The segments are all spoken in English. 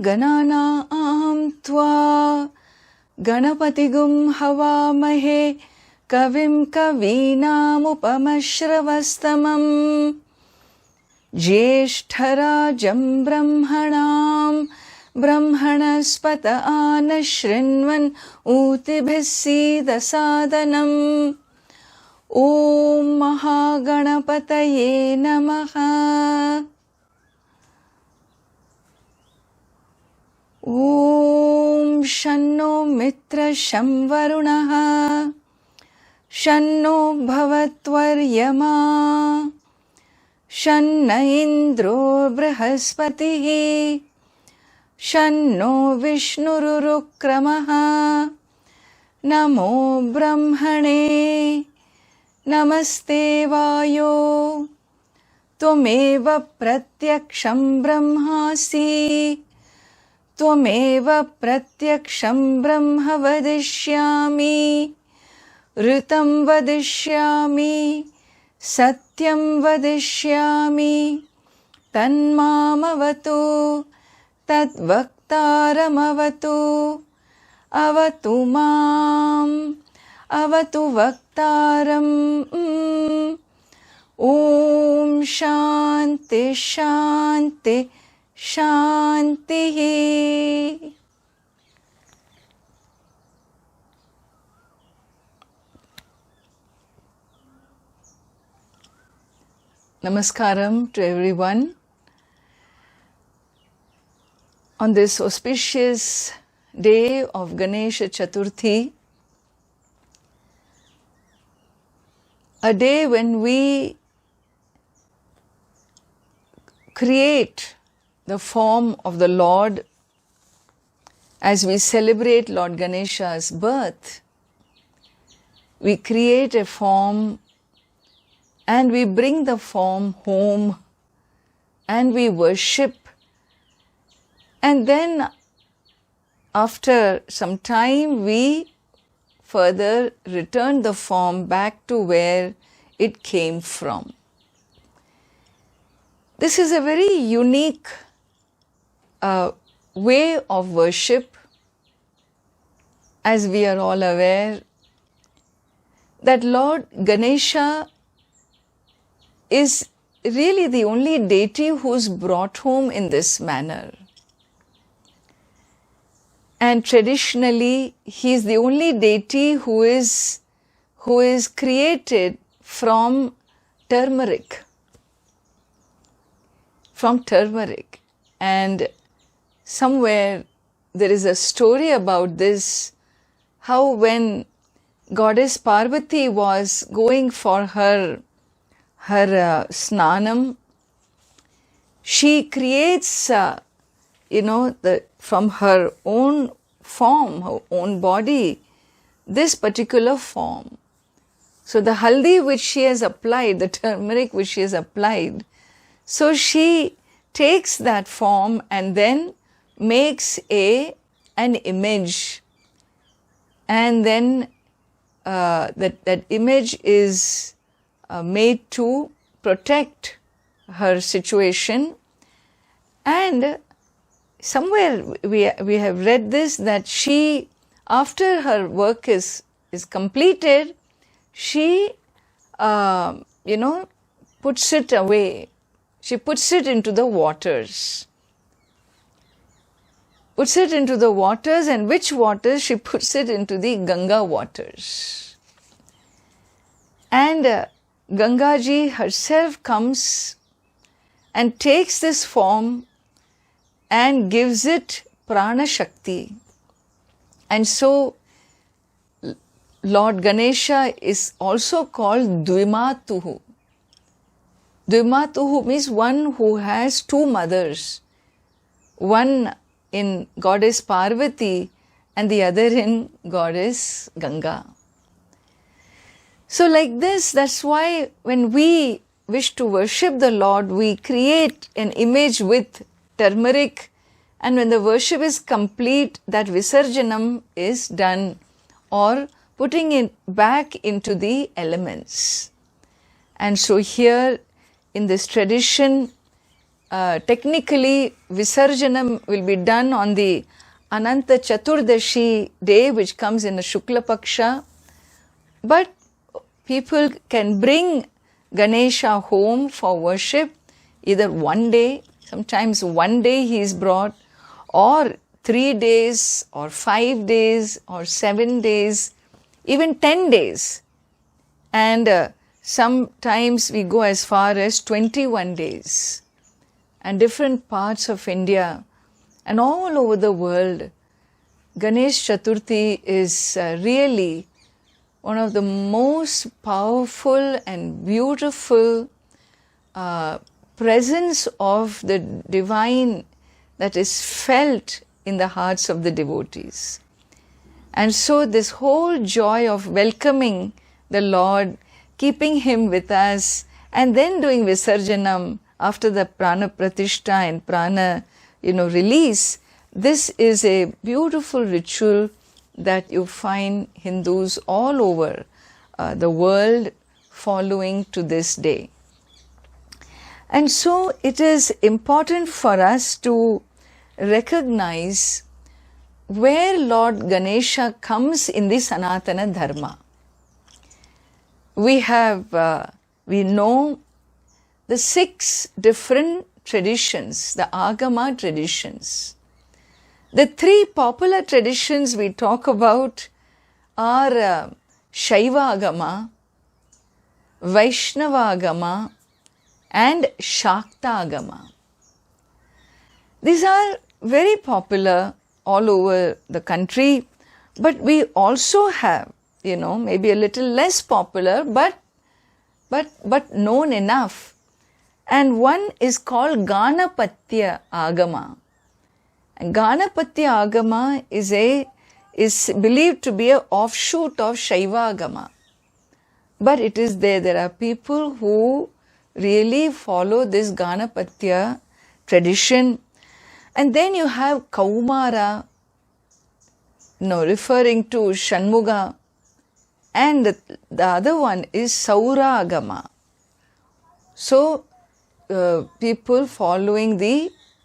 गणानां त्वा गणपतिगुं हवामहे कविं कवीनामुपमश्रवस्तमम् ज्येष्ठराजं ब्रह्मणां ब्रह्मणस्पत आनशृण्वन् ऊतिभिः सीदसादनम् ॐ महागणपतये नमः। ॐ शन्नो मित्रः शं वरुणः शन्नो भवत्वर्यमा शन्न इन्द्रो बृहस्पतिः शन्नो विष्णुरुक्रमः नमो ब्रह्मणे नमस्ते वायो त्वमेव प्रत्यक्षं ब्रह्मासि त्वमेव प्रत्यक्षं ब्रह्म वदिष्यामि ऋतं वदिष्यामि सत्यं वदिष्यामि तन्मामवतु तद्वक्तारमवतु अवतु माम् अवतु वक्तारम् ॐ शान्ति शान्ति शान्तिः। Namaskaram to everyone. On this auspicious day of Ganesha Chaturthi, a day when we create the form of the Lord as we celebrate Lord Ganesha's birth, we create a form and we bring the form home and we worship, and then after some time we further return the form back to where it came from. This is a very unique way of worship, as we are all aware that Lord Ganesha is really the only deity who is brought home in this manner. And traditionally, he is the only deity who is created from turmeric. And somewhere there is a story about this, how when Goddess Parvati was going for her snanam, she creates from her own form, her own body, this particular form. So the haldi which she has applied, the turmeric which she has applied, so she takes that form and then makes an image, and then that image is made to protect her situation. And somewhere we have read this, that she, after her work is completed, she puts it away. She puts it into the waters. And which waters? She puts it into the Ganga waters. And Gangaji herself comes and takes this form and gives it prana shakti. And so Lord Ganesha is also called Dvimatuhu. Dvimatuhu means one who has two mothers, one in Goddess Parvati and the other in Goddess Ganga. So like this, that's why when we wish to worship the Lord, we create an image with turmeric, and when the worship is complete, that Visarjanam is done, or putting it back into the elements. And so here in this tradition, technically Visarjanam will be done on the Ananta Chaturdashi day, which comes in the Shukla Paksha. But people can bring Ganesha home for worship either one day, sometimes one day he is brought, or 3 days, or 5 days, or 7 days, even 10 days. And sometimes we go as far as 21 days. And different parts of India and all over the world, Ganesh Chaturthi is really one of the most powerful and beautiful presence of the divine that is felt in the hearts of the devotees. And so this whole joy of welcoming the Lord, keeping Him with us, and then doing Visarjanam after the Prana Pratishtha and Prana, release, this is a beautiful ritual that you find Hindus all over the world following to this day. And so it is important for us to recognize where Lord Ganesha comes in the Sanatana Dharma. We know the 6 different traditions, the Agama traditions. The 3 popular traditions we talk about are Shaiva Agama, Vaishnava Agama, and Shakta Agama. These are very popular all over the country, but we also have, maybe a little less popular, but known enough. And one is called Ganapati Agama. And Ganapati Agama is believed to be an offshoot of Shaiva Agama. But it is there. There are people who really follow this Ganapatya tradition. And then you have Kaumara, referring to Shanmuga. And the other one is Saura Agama. So, people following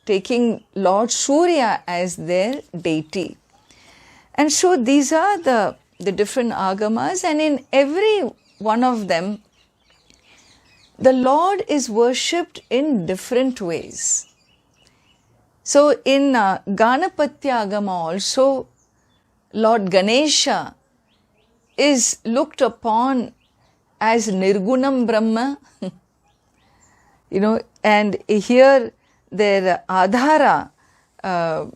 taking Lord Surya as their deity. And so these are the different agamas, and in every one of them, the Lord is worshipped in different ways. So in Ganapatya Agama also, Lord Ganesha is looked upon as Nirgunam Brahma, and here their Adhara,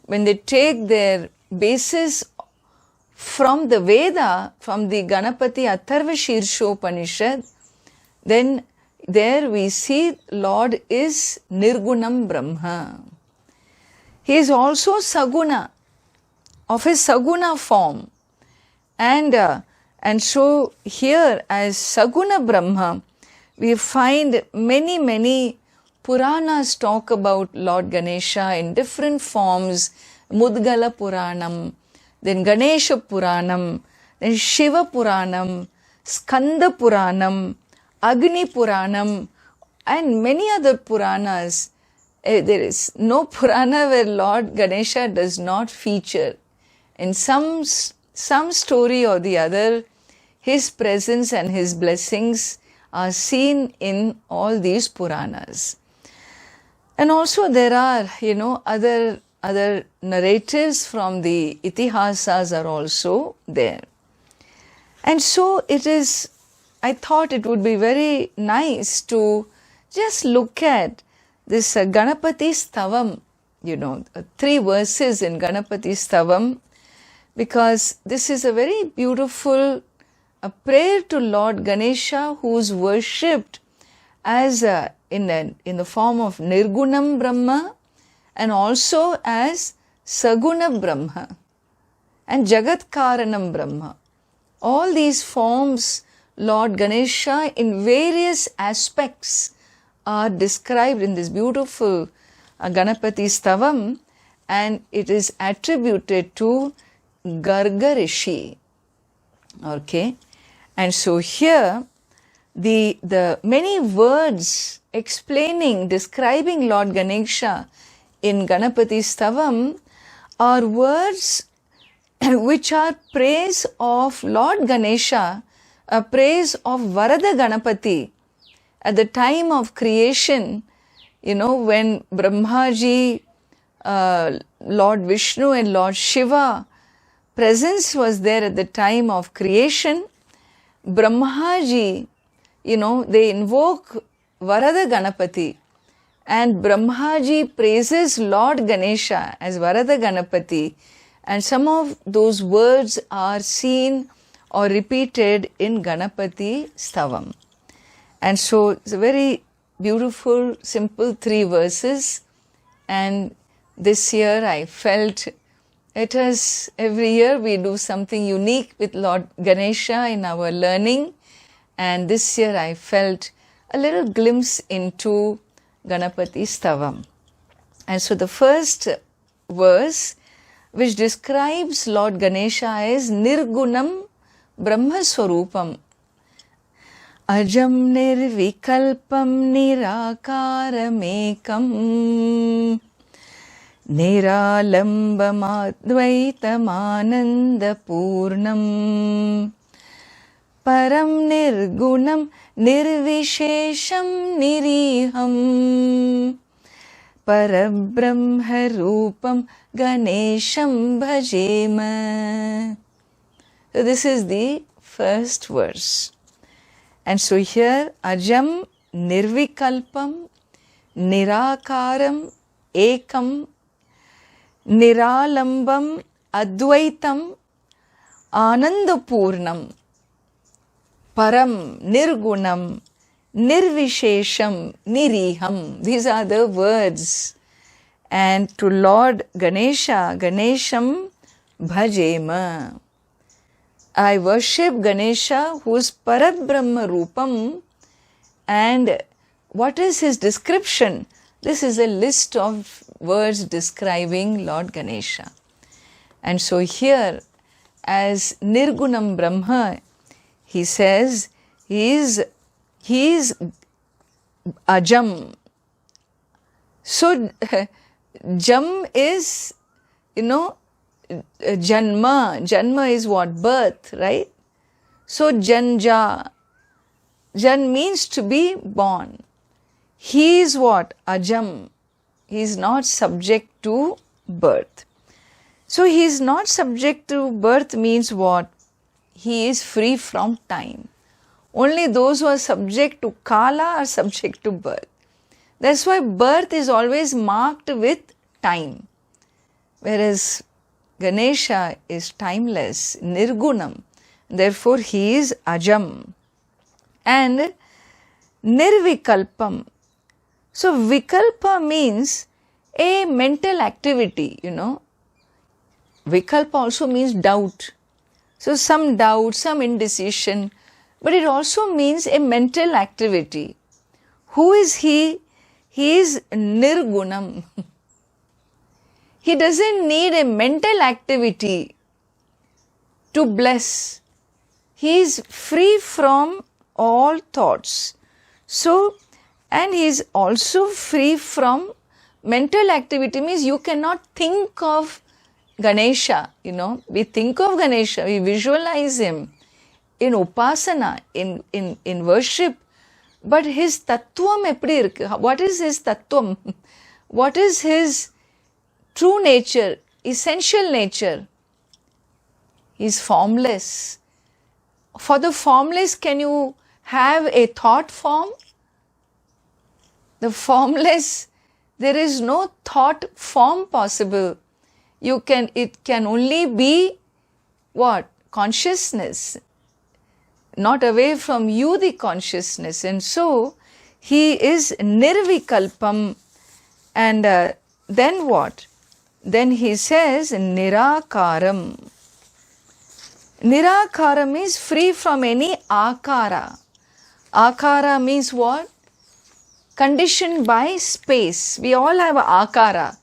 when they take their basis from the Veda, from the Ganapati Atharva Shirshopanishad, then there we see Lord is Nirgunam Brahma. He is also Saguna, of his Saguna form. And so here as Saguna Brahma, we find many Puranas talk about Lord Ganesha in different forms. Mudgala Puranam, then Ganesha Puranam, then Shiva Puranam, Skanda Puranam, Agni Puranam, and many other Puranas. There is no Purana where Lord Ganesha does not feature. In some story or the other, his presence and his blessings are seen in all these Puranas. And also there are, other narratives from the Itihasas are also there. And so I thought it would be very nice to just look at this Ganapati Stavam, 3 verses in Ganapati Stavam, because this is a very beautiful prayer to Lord Ganesha, who is worshipped as in the form of Nirgunam Brahma and also as Saguna Brahma and Jagat Karanam Brahma. All these forms, Lord Ganesha in various aspects are described in this beautiful Ganapati Stavam, and it is attributed to Garga Rishi. Okay, and so here the many words explaining, describing Lord Ganesha in Ganapati Stavam are words which are praise of Lord Ganesha, a praise of Varada Ganapati. At the time of creation, when Brahmaji, Lord Vishnu and Lord Shiva presence was there at the time of creation, Brahmaji, they invoke Varada Ganapati, and Brahmaji praises Lord Ganesha as Varada Ganapati, and some of those words are seen or repeated in Ganapati Stavam. And so it's a very beautiful, simple 3 verses, and this year I felt it is every year we do something unique with Lord Ganesha in our learning, and this year I felt a little glimpse into Ganapati Stavam. And so the first verse, which describes Lord Ganesha, is Nirgunam Brahma Swarupam. Ajam nirvikalpam nirakaramekam niralambamaadvaitamanandapurnam param nirgunam nirvishesham niriham parabrahmarupam ganesham bhajema. So this is the first verse. And so here Ajam Nirvikalpam Nirakaram Ekam Niralambam Advaitam Anandapurnam Param Nirgunam Nirvishesham Niriham. These are the words. And to Lord Ganesha, Ganesham Bhajema. I worship Ganesha, who is Parabrahma Rupam. And what is his description? This is a list of words describing Lord Ganesha. And so here, as Nirgunam Brahma, he says he is Ajam. So Jam is, Janma is what? Birth, right? So Janja. Jan means to be born. He is what? Ajam. He is not subject to birth. So he is not subject to birth means what? He is free from time. Only those who are subject to Kala are subject to birth. That's why birth is always marked with time. Whereas Ganesha is timeless, Nirgunam. Therefore, he is Ajam. And Nirvikalpam. So, Vikalpa means a mental activity, Vikalpa also means doubt. So, some doubt, some indecision. But it also means a mental activity. Who is he? He is Nirgunam. He doesn't need a mental activity to bless. He is free from all thoughts. So, and he is also free from mental activity, means you cannot think of Ganesha, We think of Ganesha, we visualize him in upasana, in worship. But his tattvam eppadi irukku? What is his tattvam? What is his true nature, essential nature? He is formless. For the formless, can you have a thought form? The formless, there is no thought form possible. It can only be what? Consciousness. Not away from you, the consciousness. And so, he is Nirvikalpam. And then what? Then he says Nirakaram. Nirakaram is free from any akara. Akara means what? Conditioned by space. We all have a akara.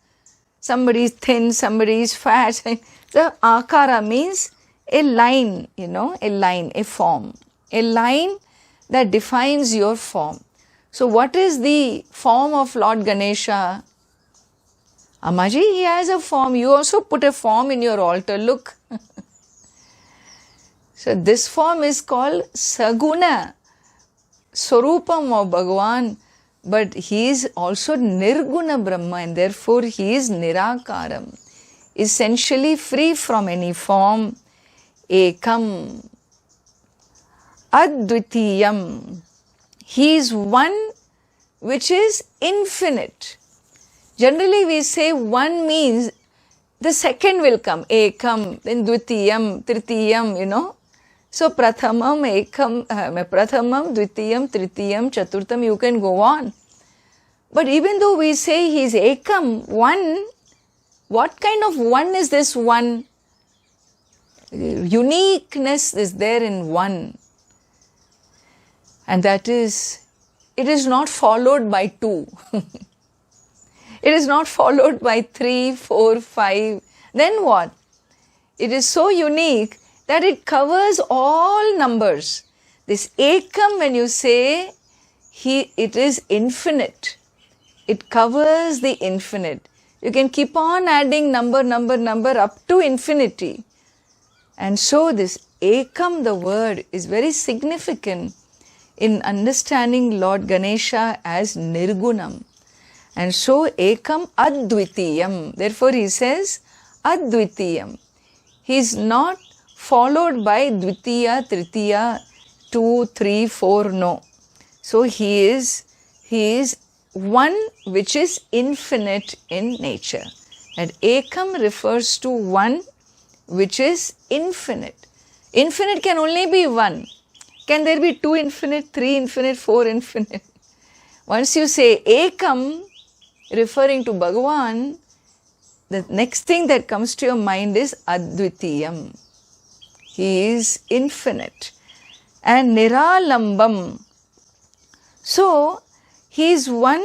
Somebody is thin, somebody is fat. The akara means a line, a line, a form. A line that defines your form. So what is the form of Lord Ganesha? Ammaji, he has a form. You also put a form in your altar. Look. So this form is called Saguna, Swarupam of Bhagavan. But he is also Nirguna Brahma, and therefore he is Nirakaram, essentially free from any form. Ekam, Advitiyam. He is one which is infinite. Generally we say one means the second will come, Ekam, then Dvitiyam, Tritiyam, So Prathamam, Ekam, Prathamam, Dvitiyam, Tritiyam, Chaturtham, you can go on. But even though we say he is Ekam, one, what kind of one is this one? Uniqueness is there in one. And that is, it is not followed by two. It is not followed by 3, 4, 5. Then what? It is so unique that it covers all numbers. This Ekam, when you say, it is infinite. It covers the infinite. You can keep on adding number up to infinity. And so this Ekam, the word, is very significant in understanding Lord Ganesha as Nirgunam. And so Ekam Advitiyam. Therefore he says Advitiyam. He is not followed by Dvitiya, Tritiya, 2, 3, 4, no. So he is one which is infinite in nature. And Ekam refers to one which is infinite. Infinite can only be one. Can there be 2 infinite, 3 infinite, 4 infinite? Once you say Ekam, referring to Bhagavan, the next thing that comes to your mind is Advitiyam. He is infinite. And Niralambam. So, he is one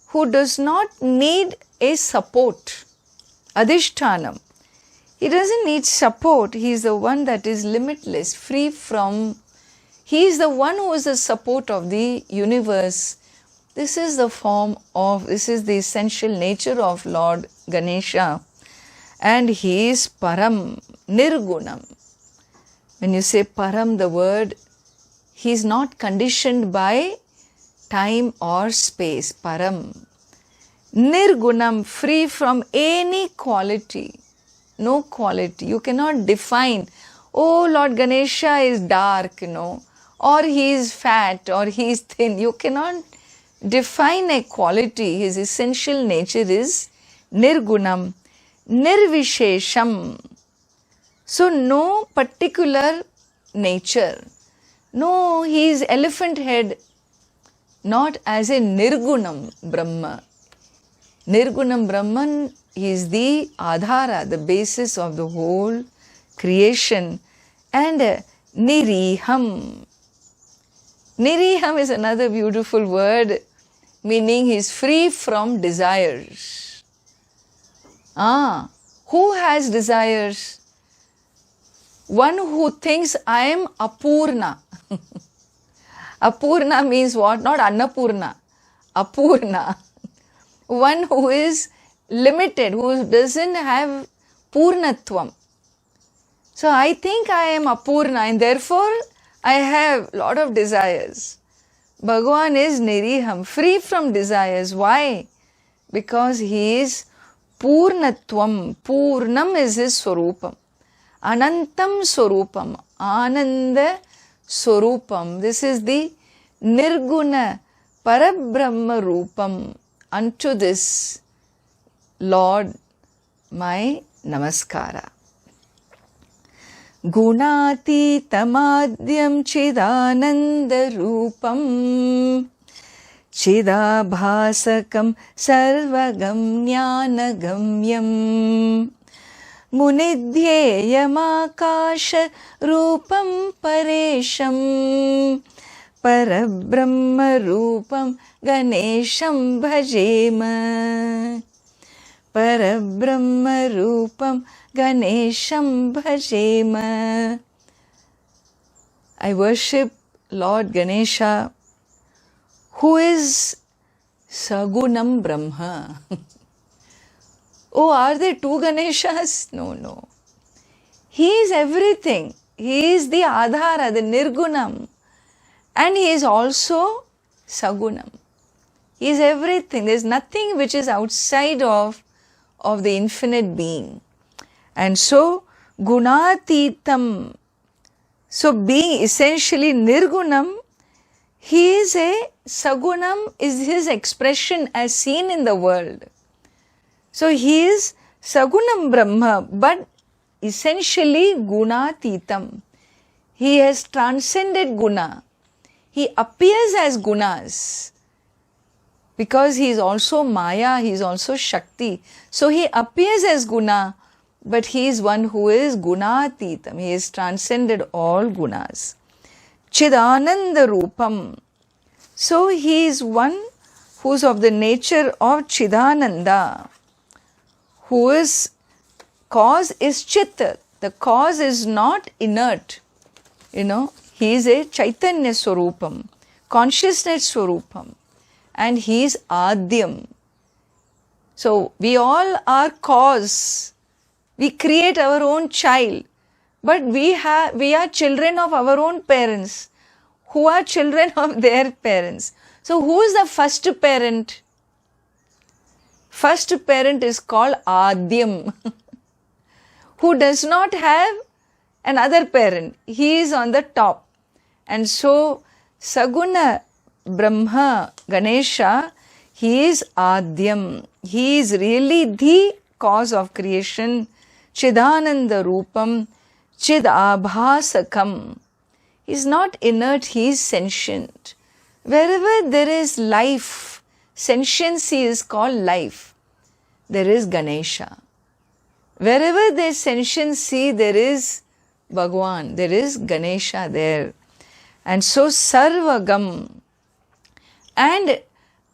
who does not need a support. Adhishthanam. He doesn't need support. He is the one that is limitless, free from. He is the one who is the support of the universe. This is the essential nature of Lord Ganesha. And he is Param, Nirgunam. When you say Param, the word, he is not conditioned by time or space. Param. Nirgunam, free from any quality. No quality. You cannot define, oh, Lord Ganesha is dark, or he is fat, or he is thin. You cannot define a quality. His essential nature is Nirgunam, Nirvishesham. So no particular nature. No, he is elephant head, not as a Nirgunam Brahma. Nirgunam Brahman is the Adhara, the basis of the whole creation. And Niriham. Niriham is another beautiful word, meaning he is free from desires. Who has desires? One who thinks I am Apurna. Apurna means what? Not Annapurna. Apurna. One who is limited, who doesn't have Purnatvam. So I think I am Apurna and therefore I have a lot of desires. Bhagavan is Niriham, free from desires. Why? Because he is Purnatvam. Purnam is his Swarupam. Anantam Swarupam. Ananda Swarupam. This is the Nirguna Parabrahma Rupam. Unto this Lord, my Namaskara. Gunatitamadyam Chidananda Rupam Chidabhasakam Sarvagam Jnanagamyam Munidhyeyamakasha Rupam Paresham Parabrahma Rupam Ganesham Bhajema Parabrahma Rupam Ganesham Bhajema. I worship Lord Ganesha, who is Sagunam Brahma. Oh, are there two Ganeshas? No, no. He is everything. He is the Adhara, the Nirgunam. And he is also Sagunam. He is everything. There is nothing which is outside of the infinite being. And so, Gunatitam. So, being essentially Nirgunam, he is a Sagunam, is his expression as seen in the world. So, he is Sagunam Brahma, but essentially Gunatitam. He has transcended Guna. He appears as Gunas because he is also Maya, he is also Shakti. So, he appears as Guna, but he is one who is Gunatitam. He has transcended all Gunas. Chidananda Rupam. So, he is one who is of the nature of Chidananda, whose cause is Chit. The cause is not inert. He is a Chaitanya Swarupam, consciousness Swarupam, and he is Adyam. So, we all are cause. We create our own child, but we are children of our own parents, who are children of their parents. So, who is the first parent? First parent is called Adyam, who does not have another parent. He is on the top. And so, Saguna Brahma Ganesha, he is Adyam. He is really the cause of creation. Chidananda Rupam, Chid Abhasakam. He is not inert, he is sentient. Wherever there is life, sentiency is called life. There is Ganesha. Wherever there is sentiency, there is Bhagwan, there is Ganesha there. And so Sarvagam. And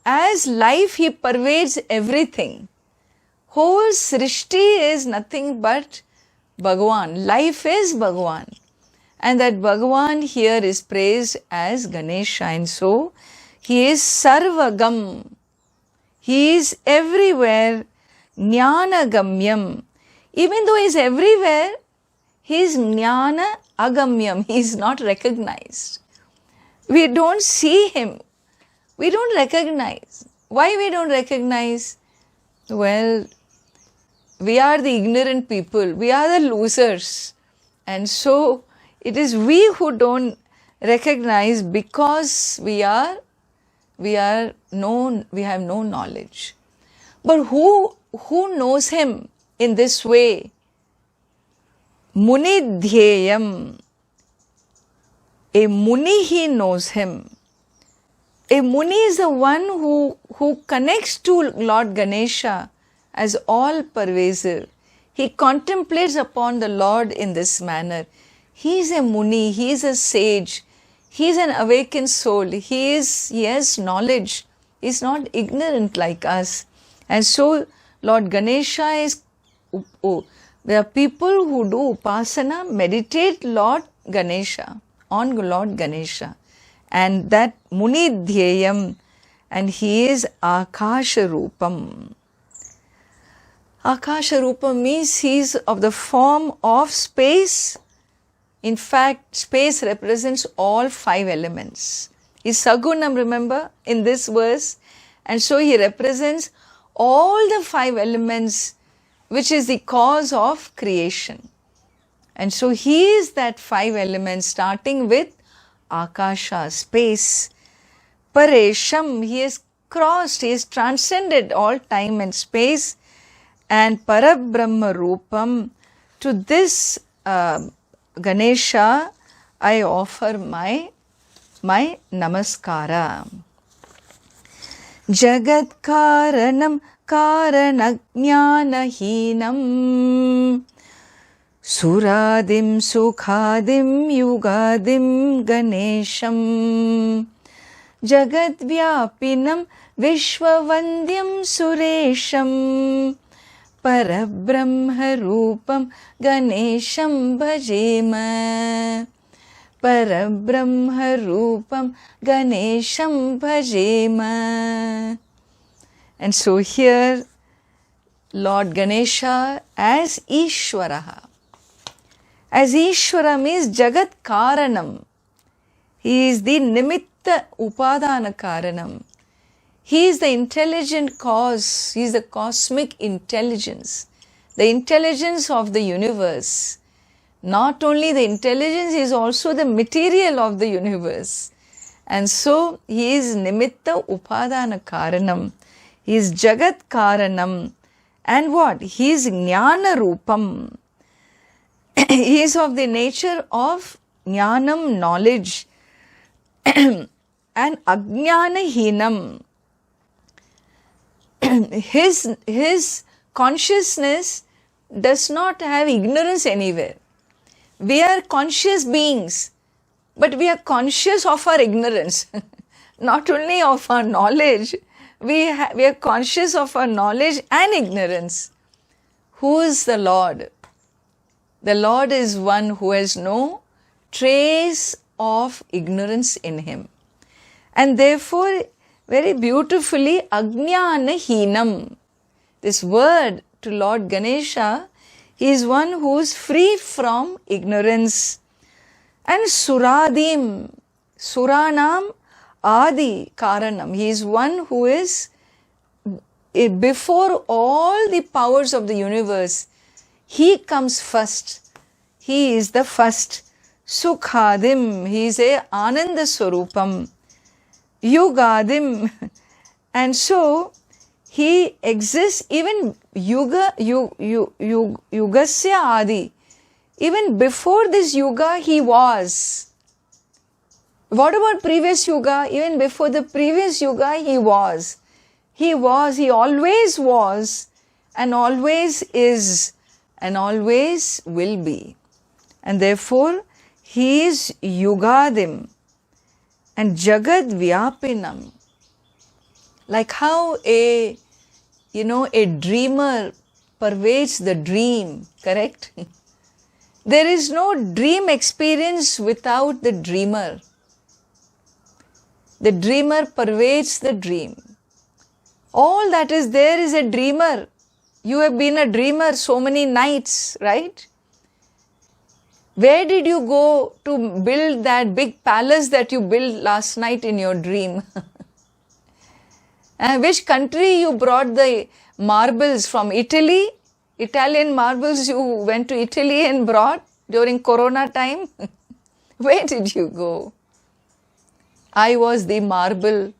as life, he pervades everything. Whole Srishti is nothing but Bhagwan. Life is Bhagwan. And that Bhagwan here is praised as Ganesha. And so, he is Sarvagam. He is everywhere. Jnana Gamyam. Even though he is everywhere, he is Jnana Agamyam. He is not recognized. We don't see him. We don't recognize. Why we don't recognize? Well, we are the ignorant people. We are the losers. And so, it is we who don't recognize because we have no knowledge. But who knows him in this way? Munidhyayam. A Muni, he knows him. A Muni is the one who connects to Lord Ganesha as all pervasive. He contemplates upon the Lord in this manner. He is a Muni, he is a sage, he is an awakened soul, he has knowledge, he is not ignorant like us. And so Lord Ganesha is, there are people who do upasana, meditate Lord Ganesha, on Lord Ganesha. And that Muni Dhyayam, and he is Akasha Rupam. Akasha Rupam means he is of the form of space. In fact, space represents all 5 elements. Is Sagunam, remember, in this verse? And so he represents all the 5 elements, which is the cause of creation. And so he is that 5 elements, starting with Akasha, space. Paresham, he has crossed, he has transcended all time and space. And Parabrahma Rupam, to this Ganesha, I offer my namaskara. Jagat Karanam Karanajnanahinam Suradim Sukhadim Yugadim Ganesham Jagat Vyapinam Vishwavandyam Suresham Parabrahma Rupam Ganesham Bhajema Parabrahma Rupam Ganesham Bhajema. And so here Lord Ganesha as Ishwaraha. As Ishwara means Jagat Karanam. He is the Nimitta Upadana Karanam. He is the intelligent cause. He is the cosmic intelligence. The intelligence of the universe. Not only the intelligence, he is also the material of the universe. And so he is Nimitta Upadana Karanam. He is Jagat Karanam. And what? He is Jnana Rupam. He is of the nature of Jnanam, knowledge, and Ajnana Hinam. His consciousness does not have ignorance anywhere. We are conscious beings, but we are conscious of our ignorance. Not only of our knowledge, we are conscious of our knowledge and ignorance. Who is the Lord? The Lord is one who has no trace of ignorance in him. And therefore, very beautifully, Ajnana Hinam. This word to Lord Ganesha, he is one who is free from ignorance. And Suradim, Suranam Adi Karanam. He is one who is before all the powers of the universe. He comes first. He is the first. Sukhadim. He is a Ananda Swarupam. Yugadim. And so he exists even Yugasya Adi. Even before this Yuga, he was. What about previous Yuga? Even before the previous Yuga, he was. He always was, and always is, and always will be. And therefore, he is Yugadim and Jagad Vyapinam. Like how a dreamer pervades the dream, correct? There is no dream experience without the dreamer. The dreamer pervades the dream. All that is there is a dreamer. You have been a dreamer so many nights, right? Where did you go to build that big palace that you built last night in your dream? Which country you brought the marbles from? Italy? Italian marbles you went to Italy and brought during Corona time? Where did you go? I was the marble.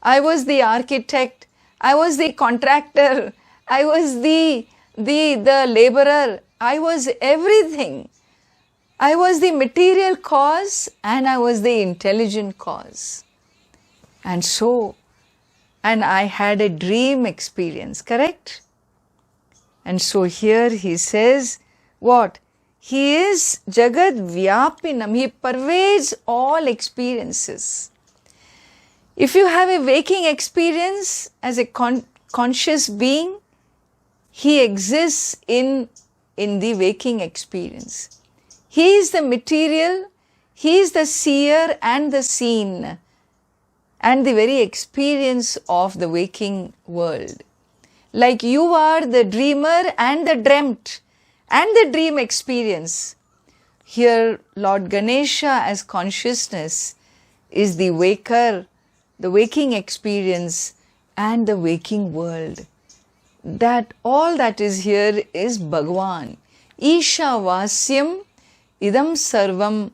I was the architect. I was the contractor. I was the laborer. I was everything. I was the material cause and I was the intelligent cause. And I had a dream experience, correct? And so here he says, what? He is Jagad Vyapinam. He pervades all experiences. If you have a waking experience as a conscious being, he exists in the waking experience. He is the material, he is the seer and the seen, and the very experience of the waking world. Like you are the dreamer and the dreamt and the dream experience. Here Lord Ganesha as consciousness is the waker, the waking experience and the waking world. That all that is here is Bhagavan. Isha Vasyam Idam Sarvam.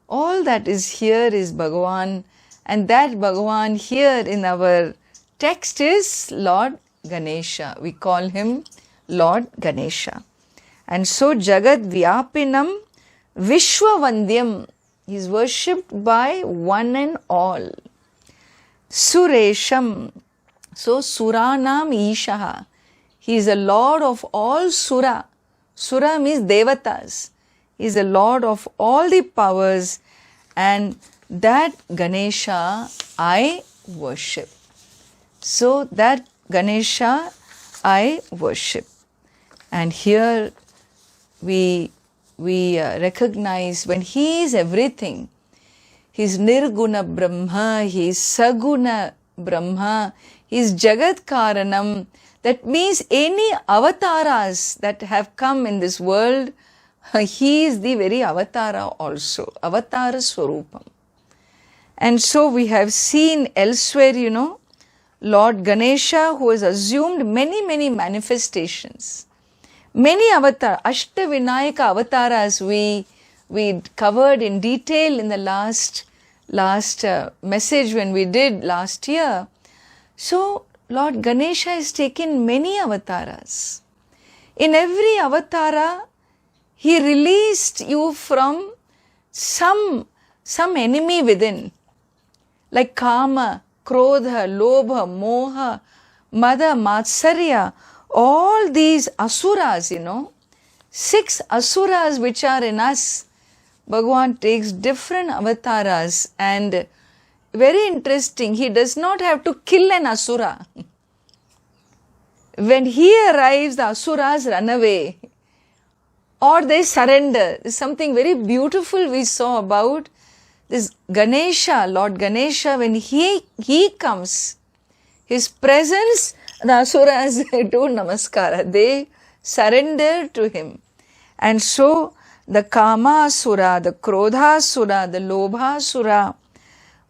All that is here is Bhagavan, and that Bhagavan here in our text is Lord Ganesha. We call him Lord Ganesha. And so Jagad Vyapinam Vishwavandyam. He is worshipped by one and all. Suresham. So Suranam Ishaha. He is a lord of all Sura. Sura means Devatas. He is the Lord of all the powers, and that Ganesha I worship. So that Ganesha I worship. And here we recognize when he is everything, He's Nirguna Brahma, He's Saguna Brahma, He's Jagat Karanam. That means any avatars that have come in this world, He is the very avatara also, Avatara Swarupam. And so we have seen elsewhere, Lord Ganesha, who has assumed many manifestations. Many avatars, Ashtavinayaka avatars we covered in detail in the last message when we did last year. So Lord Ganesha has taken many avatars. In every avatara, He released you from some enemy within, like Kama, Krodha, Lobha, Moha, Mada, Matsarya, all these asuras, 6 asuras which are in us. Bhagavan takes different avatars, and very interesting, He does not have to kill an asura. When He arrives, the asuras run away or they surrender. There's something very beautiful we saw about this Ganesha, Lord Ganesha. When he comes, His presence, the asuras do namaskara. They surrender to Him. And so the Kamasura, the Krodhasura, the Lobhasura,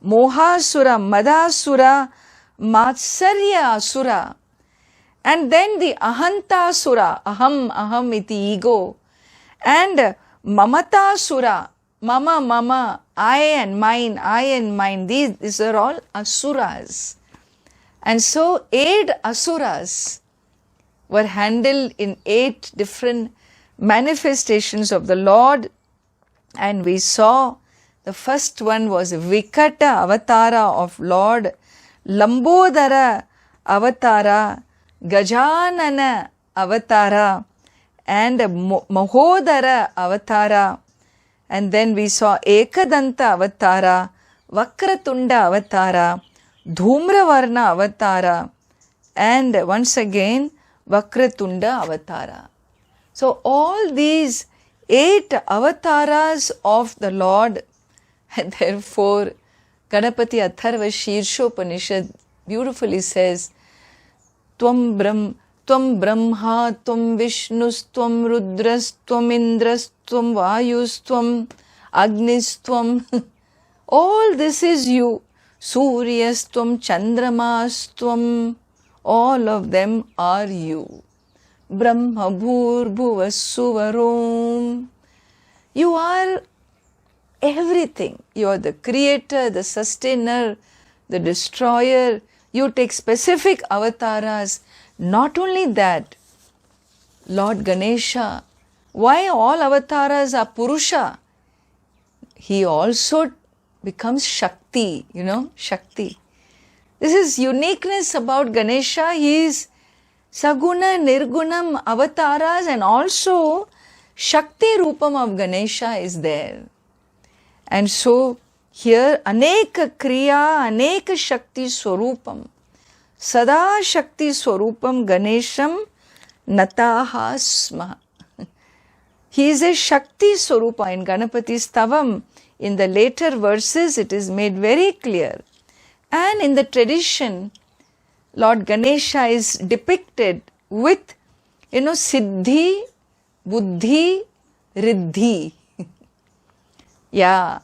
Mohasura, Madasura, Matsarya Asura, and then the Ahantasura, Aham iti ego, and Mamatasura, Mama, I and mine, these are all asuras. And so 8 asuras were handled in 8 different manifestations of the Lord, and we saw the first one was Vikata Avatara of Lord, Lambodara Avatara, Gajanana Avatara, and Mahodara Avatara. And then we saw Ekadanta Avatara, Vakratunda Avatara, Dhumravarna Avatara, and once again Vakratunda Avatara. So all these 8 avatars of the Lord, and therefore Ganapati Atharva Shirshopanishad beautifully says, Tvam Brahma, Tvam Vishnus, Tvam Rudras, Tvam Indras, Tvam Vayus, Tvam Agnis, Tvam. All this is you. Suryas, Tvam Chandramas, Tvam. All of them are you. Brahma Bhur Bhuva Suvarom. You are everything. You are the creator, the sustainer, the destroyer. You take specific avatars. Not only that, Lord Ganesha, why all avatars are Purusha? He also becomes Shakti, Shakti. This is uniqueness about Ganesha. He is Saguna, Nirgunam, avatars, and also Shakti Rupam of Ganesha is there. And so here Aneka Kriya, Aneka Shakti Swarupam, Sada Shakti Swarupam Ganesham Nataha Sma. He is a Shakti Swarupa. In Ganapati's Stavam, in the later verses, it is made very clear. And in the tradition, Lord Ganesha is depicted with, Siddhi, Buddhi, Riddhi. Yeah.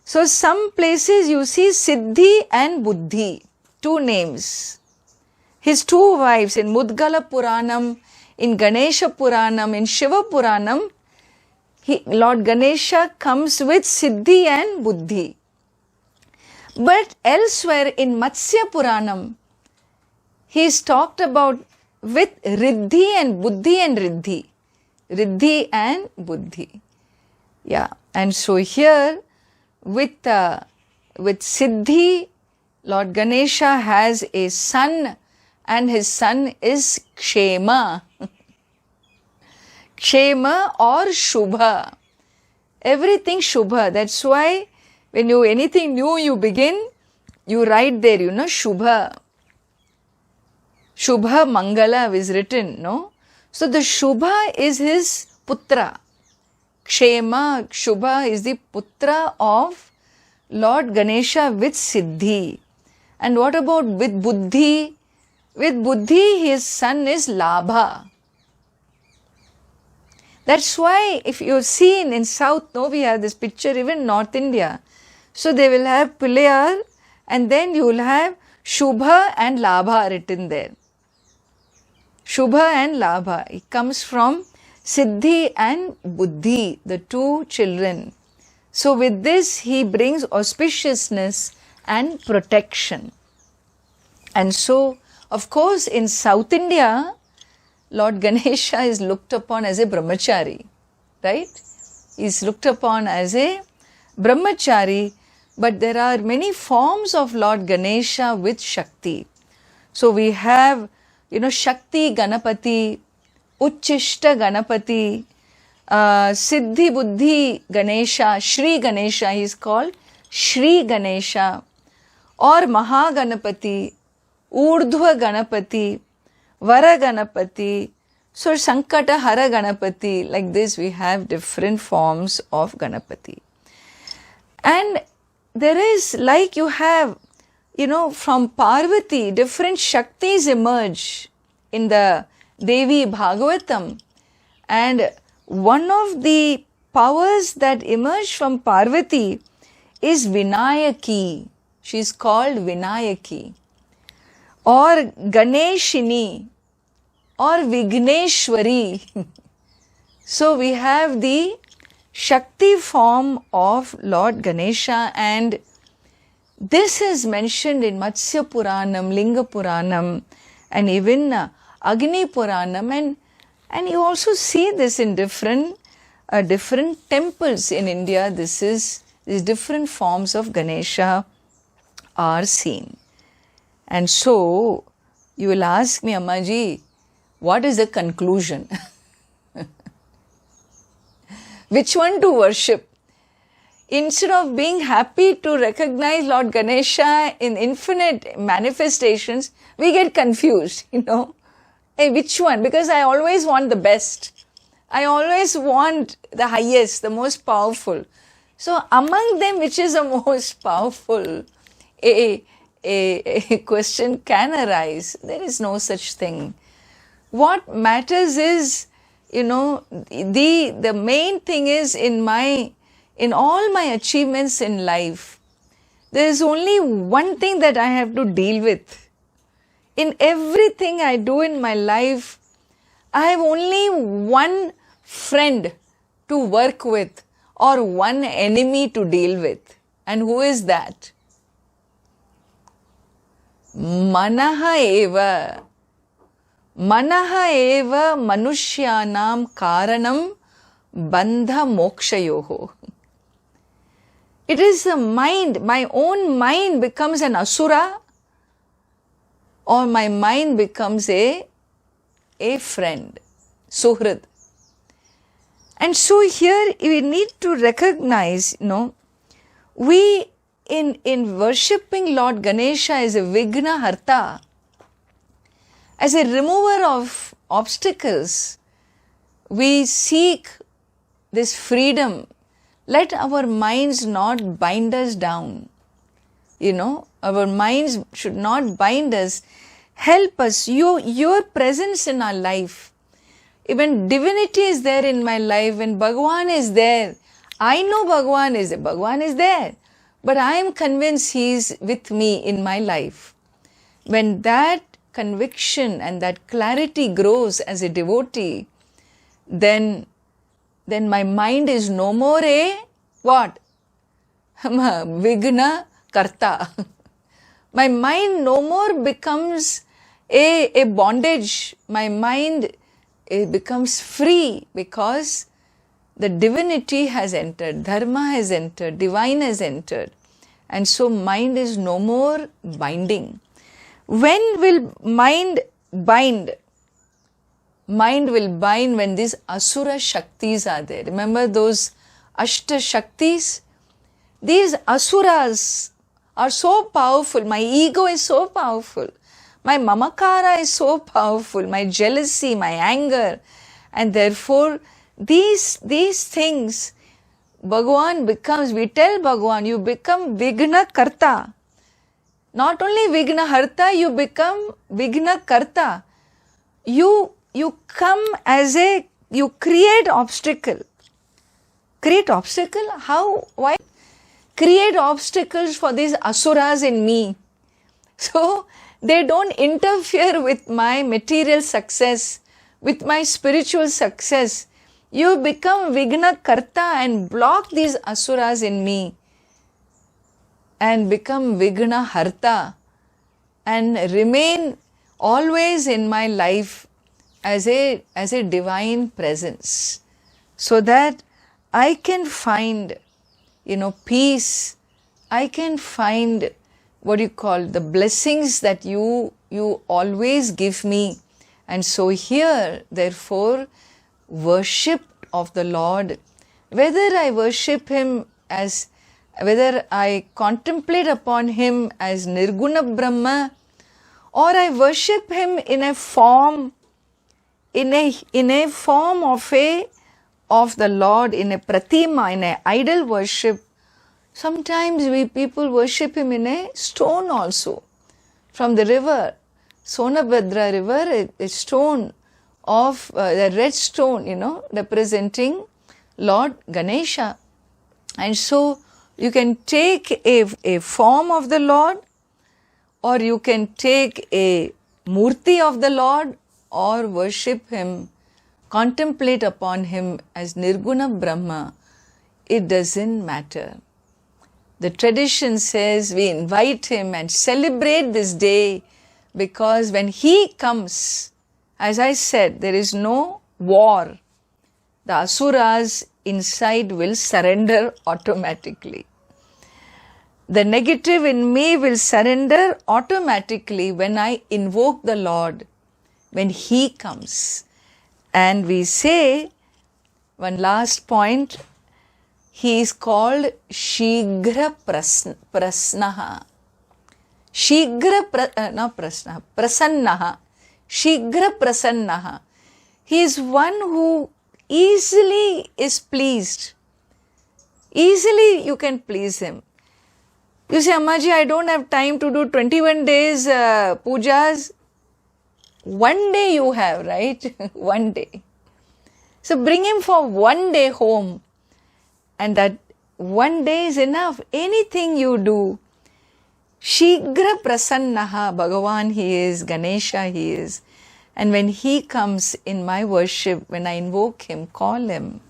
So some places you see Siddhi and Buddhi, 2 names. His 2 wives in Mudgala Puranam, in Ganesha Puranam, in Shiva Puranam, Lord Ganesha comes with Siddhi and Buddhi. But elsewhere in Matsya Puranam, he is talked about with Riddhi and Buddhi and Riddhi. Riddhi and Buddhi. Yeah. And so here with Siddhi, Lord Ganesha has a son, and his son is Kshema. Kshema or Shubha. Everything Shubha. That's why when anything new you begin, you write there, Shubha. Shubha Mangala is written, no? So the Shubha is his putra. Kshema, Shubha is the putra of Lord Ganesha with Siddhi. And what about with Buddhi? With Buddhi, his son is Labha. That's why if you've seen in South, no, we have this picture, even North India. So they will have Pilayar and then you will have Shubha and Labha written there. Shubha and Labha. It comes from Siddhi and Buddhi, the two children. So with this, he brings auspiciousness and protection. And so, of course, in South India, Lord Ganesha is looked upon as a brahmachari, right? He is looked upon as a brahmachari, but there are many forms of Lord Ganesha with Shakti. So we have, Shakti Ganapati, Uchchishta Ganapati, Siddhi Buddhi Ganesha, Shri Ganesha he is called, Shri Ganesha, or Mahaganapati, Urdhva Ganapati, Vara Ganapati, so Sankata Hara Ganapati, like this we have different forms of Ganapati. And there is, like you have, from Parvati, different Shaktis emerge in the Devi Bhagavatam. And one of the powers that emerge from Parvati is Vinayaki. She is called Vinayaki, or Ganeshini, or Vigneshwari. So we have the Shakti form of Lord Ganesha, and this is mentioned in Matsya Puranam, Linga Puranam, and even Agni Puranam, and you also see this in different temples in India. These different forms of Ganesha are seen. And so you will ask me, Ammaji, what is the conclusion? Which one to worship? Instead of being happy to recognize Lord Ganesha in infinite manifestations, we get confused, Hey, which one? Because I always want the best. I always want the highest, the most powerful. So among them, which is the most powerful? A question can arise. There is no such thing. What matters is, the main thing is in all my achievements in life, there is only one thing that I have to deal with. In everything I do in my life, I have only one friend to work with or one enemy to deal with. And who is that? Manaha eva. Manaha eva manushyanam karanam bandha mokshayoho. It is the mind, my own mind becomes an asura, or my mind becomes a friend, suhrad. And so here we need to recognize, we in worshipping Lord Ganesha as a Vigna Harta, as a remover of obstacles, we seek this freedom. Let our minds not bind us down. Our minds should not bind us. Help us. Your presence in our life. Even divinity is there in my life. When Bhagwan is there, I know Bhagwan is there. But I am convinced He is with me in my life. When that conviction and that clarity grows as a devotee, then my mind is no more a what? Vigna Karta. My mind no more becomes a bondage. My mind becomes free because the divinity has entered, dharma has entered, divine has entered. And so mind is no more binding. When will mind bind? Mind will bind when these asura shaktis are there. Remember those ashta shaktis? These asuras are so powerful. My ego is so powerful. My mamakara is so powerful. My jealousy, my anger. And therefore, these things, Bhagavan becomes, we tell Bhagavan, you become Vigna Karta. Not only Vigna Harta, you become Vigna Karta. You come as you create obstacle. Create obstacle? How? Why? Create obstacles for these asuras in me. So, they don't interfere with my material success, with my spiritual success. You become Vigna Karta and block these asuras in me and become Vigna Harta and remain always in my life as a divine presence, so that I can find, peace. I can find the blessings that you always give me. And so here, therefore, worship of the Lord, whether I worship Him whether I contemplate upon Him as Nirguna Brahma, or I worship Him in a form, of the Lord, in a pratima, in a idol worship. Sometimes people worship Him in a stone also. From the river, Sonabhadra river, a stone of the red stone, representing Lord Ganesha. And so you can take a form of the Lord, or you can take a murti of the Lord, or worship Him, contemplate upon Him as Nirguna Brahma. It doesn't matter. The tradition says we invite Him and celebrate this day, because when He comes, as I said, there is no war. The asuras inside will surrender automatically. The negative in me will surrender automatically when I invoke the Lord, when He comes. And we say, one last point, He is called Shigra Prasnaha. Prasannaha. Shigra Prasannaha. He is one who easily is pleased. Easily you can please Him. You say, Ammaji, I don't have time to do 21 days pujas. One day you have, right? One day. So bring Him for one day home. And that one day is enough. Anything you do. Shigra Prasannaha, Bhagavan He is, Ganesha He is. And when He comes in my worship, when I invoke Him, call Him,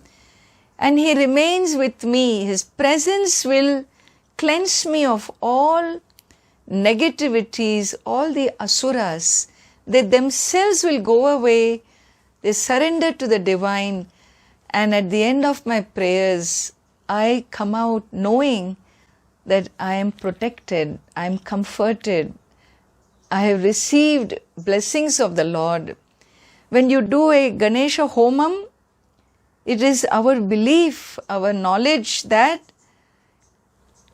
and He remains with me, His presence will cleanse me of all negativities, all the asuras. They themselves will go away. They surrender to the divine. And at the end of my prayers, I come out knowing that I am protected, I am comforted, I have received blessings of the Lord. When you do a Ganesha Homam, it is our belief, our knowledge that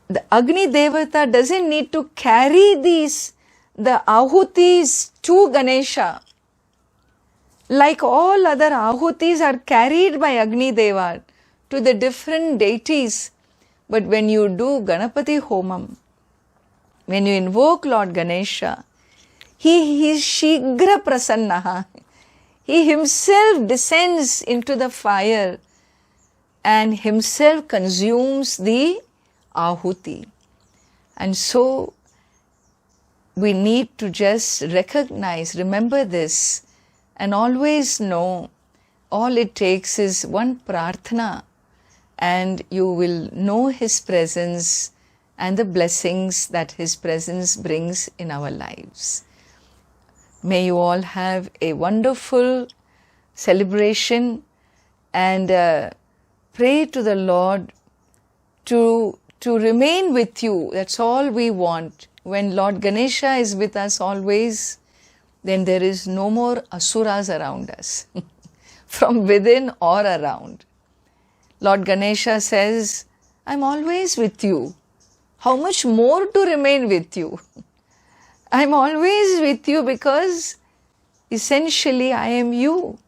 the Agni Devata doesn't need to carry the ahutis to Ganesha. Like all other ahutis are carried by Agni Deva to the different deities. But when you do Ganapati Homam, when you invoke Lord Ganesha, He is Shigra Prasannaha. He Himself descends into the fire and Himself consumes the ahuti. And so we need to just recognize, remember this, and always know all it takes is one prarthana, and you will know His presence and the blessings that His presence brings in our lives. May you all have a wonderful celebration, and pray to the Lord to remain with you. That's all we want. When Lord Ganesha is with us always, then there is no more asuras around us, from within or around. Lord Ganesha says, I'm always with you. How much more to remain with you? I'm always with you because essentially I am you.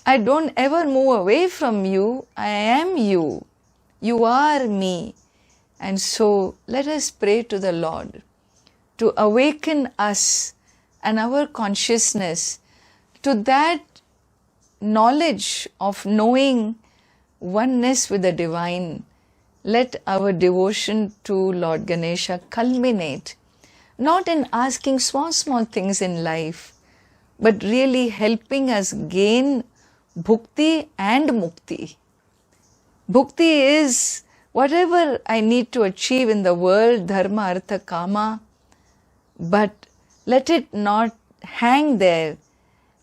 I don't ever move away from you. I am you. You are me. And so let us pray to the Lord to awaken us and our consciousness to that knowledge of knowing oneness with the divine. Let our devotion to Lord Ganesha culminate not in asking small things in life, but really helping us gain bhukti and mukti. Bhukti is whatever I need to achieve in the world, dharma, artha, kama, but let it not hang there.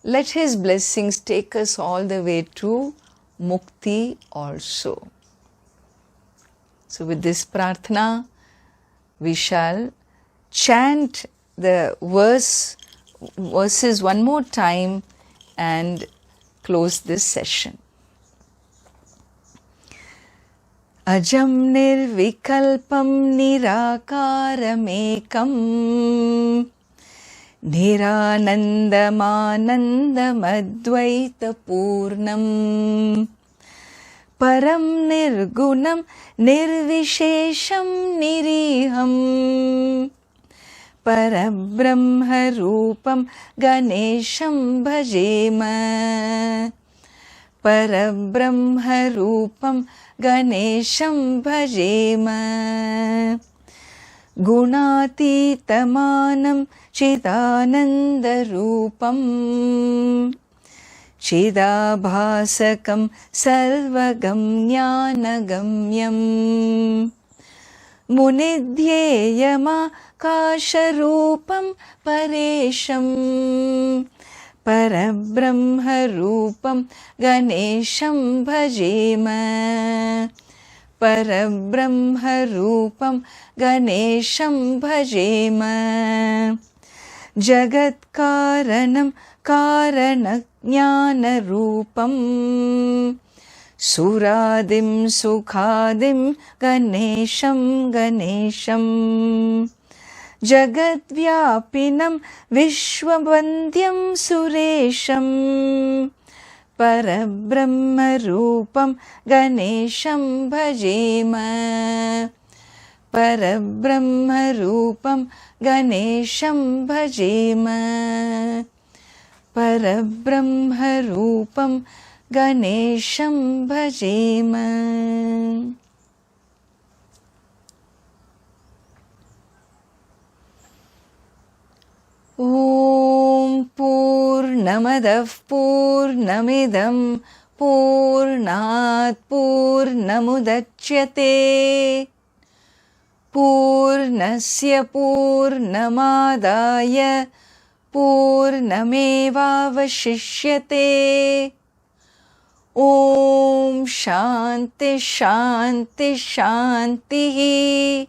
Let His blessings take us all the way to mukti also. So with this prarthana, we shall chant the verses one more time and close this session. Ajam nirvikalpam nirakaramekam niranandamanandamadvaita purnam param nirgunam nirvishesham niriham parabrahma rupam ganesham bhajema parabrahma rupam ganesham bhajema gunatitamanam chidananda rupam chidabhasakam sarvagam jnanagamyam munidhyeyama-kasharupam paresham parabrahma rupam ganesham bhajema parabrahma rupam ganesham bhajema jagatkaranam karanajnana rupam suradim sukhadim ganesham ganesham jagadvyapinam vishwavandyam suresham parabrahma rupam ganesham bhajema parabrahma rupam ganesham bhajema parabrahma rupam ganesham bhajema. Om Purnamadav Purnamidam Purnat Purnamudachyate Purnasya Purnamadaya Purnamevavashishyate. Om Shanti Shanti Shanti.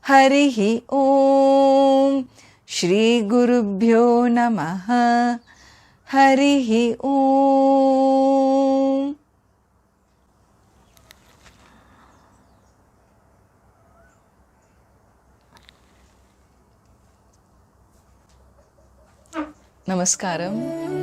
Harihi Om. Shri Gurubhyo Namaha. Harihi Om. Namaskaram.